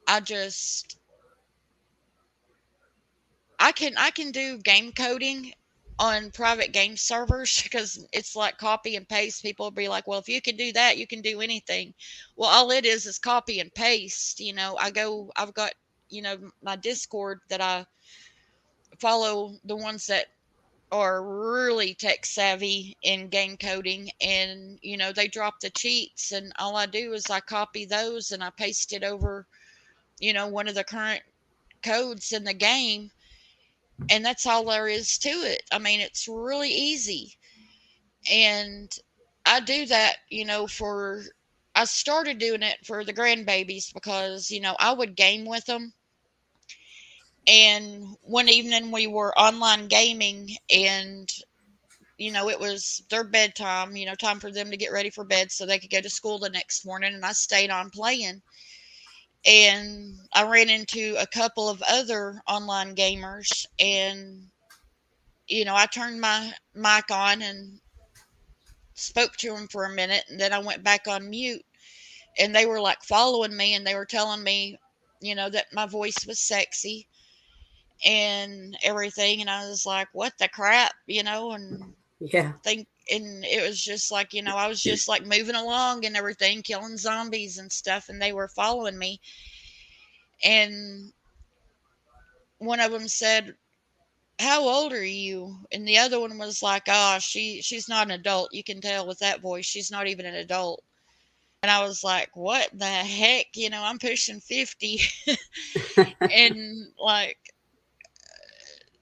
I just I can do game coding on private game servers because it's like copy and paste. People will be like, "Well, if you can do that, you can do anything." Well, all it is copy and paste. I've got, my Discord that I follow, the ones that are really tech savvy in game coding, and they drop the cheats, and all I do is I copy those and I paste it over, one of the current codes in the game, and that's all there is to it. I mean, it's really easy. And I do that, for I started doing it for the grandbabies because, I would game with them. And one evening we were online gaming, and it was their bedtime, time for them to get ready for bed so they could go to school the next morning, and I stayed on playing. And I ran into a couple of other online gamers, and I turned my mic on and spoke to them for a minute, and then I went back on mute, and they were like following me, and they were telling me, that my voice was sexy and everything, and I was like, "What the crap?" And Yeah. it was just like, I was just like moving along and everything, killing zombies and stuff, and they were following me. And one of them said, "How old are you?" And the other one was like, "Oh, she's not an adult. You can tell with that voice, she's not even an adult." And I was like, "What the heck?" I'm pushing 50. And like,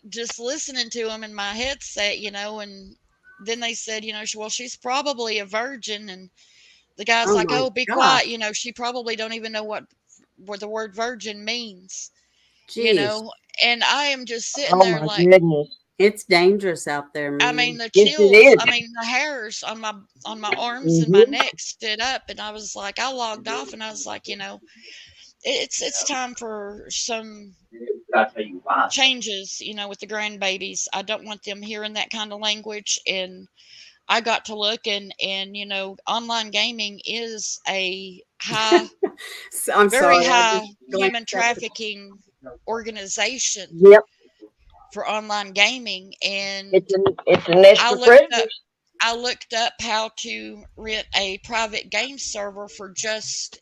just listening to them in my headset, and then they said, "Well, she's probably a virgin." And the guy's Oh like, my "Oh, be gosh. quiet. She probably don't even know what the word virgin means." you Jeez. know and I am just sitting Oh there my like, goodness. It's dangerous out there, I mean, man. the Yes, it chills, is. I mean, the hairs on my arms and my Mm-hmm. neck stood up, and I was like, I logged off, and I was like, it's time for some changes, with the grandbabies. I don't want them hearing that kind of language. And I got to looking, and online gaming is a I'm very sorry. I high just human glanced at the. trafficking organization Yep. for online gaming. It's And a nest I for looked up predators. I looked up how to rent a private game server for just,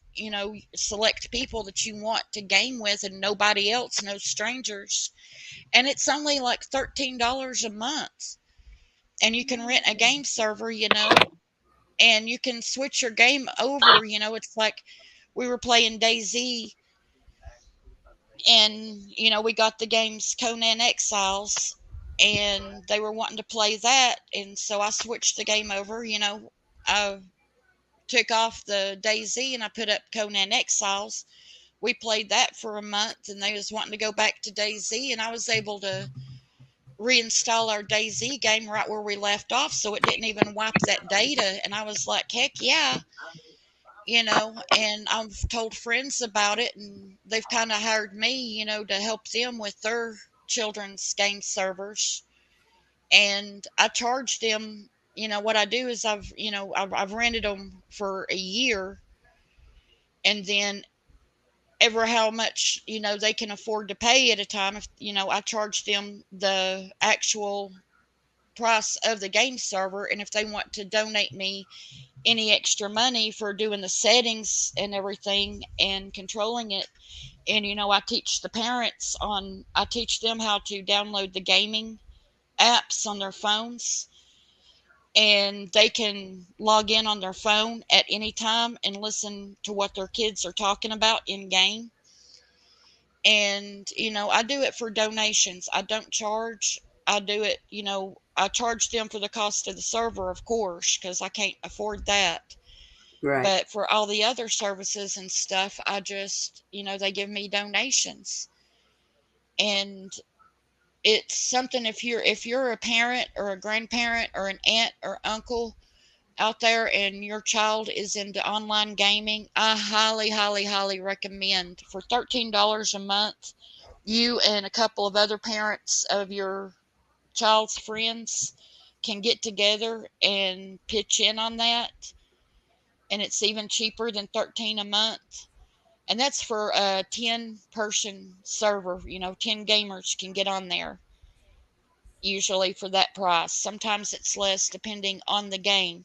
select people that you want to game with and nobody else, no strangers. And it's only like $13 a month. And you can rent a game server, and you can switch your game over. It's like we were playing DayZ, and we got the games Conan Exiles, and they were wanting to play that, and so I switched the game over. I took off the DayZ and I put up Conan Exiles. We played that for a month, and they was wanting to go back to DayZ, and I was able to reinstall our DayZ game right where we left off, so it didn't even wipe that data. And I was like, heck yeah. And I've told friends about it, and they've kind of hired me, to help them with their children's game servers. And I charge them. What I do is I've rented them for a year, and then ever how much they can afford to pay at a time. If I charge them the actual price of the game server, and if they want to donate me any extra money for doing the settings and everything and controlling it. And I teach them how to download the gaming apps on their phones, and they can log in on their phone at any time and listen to what their kids are talking about in game. And I do it for donations. I don't charge. I do it, I charge them for the cost of the server, of course, because I can't afford that. Right. But for all the other services and stuff, I just, they give me donations. And it's something, if you're a parent or a grandparent or an aunt or uncle out there and your child is into online gaming, I highly, highly, highly recommend, for $13 a month, you and a couple of other parents of your child's friends can get together and pitch in on that. And it's even cheaper than 13 a month. and that's for a 10-person server. 10 gamers can get on there usually for that price. Sometimes it's less depending on the game.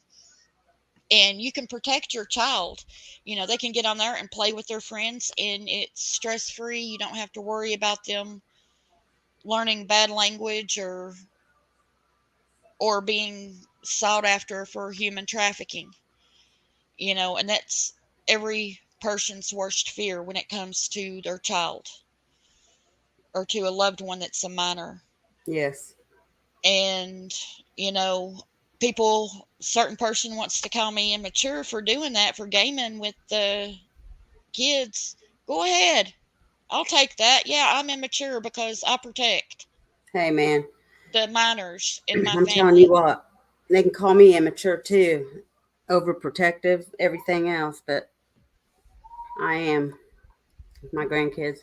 And you can protect your child. They can get on there and play with their friends, and it's stress free. You don't have to worry about them learning bad language or being sought after for human trafficking. And that's every person's worst fear when it comes to their child or to a loved one that's a minor. Yes. And, you know, certain person wants to call me immature for doing that, for gaming with the kids. Go ahead. I'll take that. Yeah, I'm immature because I protect Hey, man, the minors in my I'm telling you family. what, they can call me immature too, overprotective, everything else, but I am with my grandkids.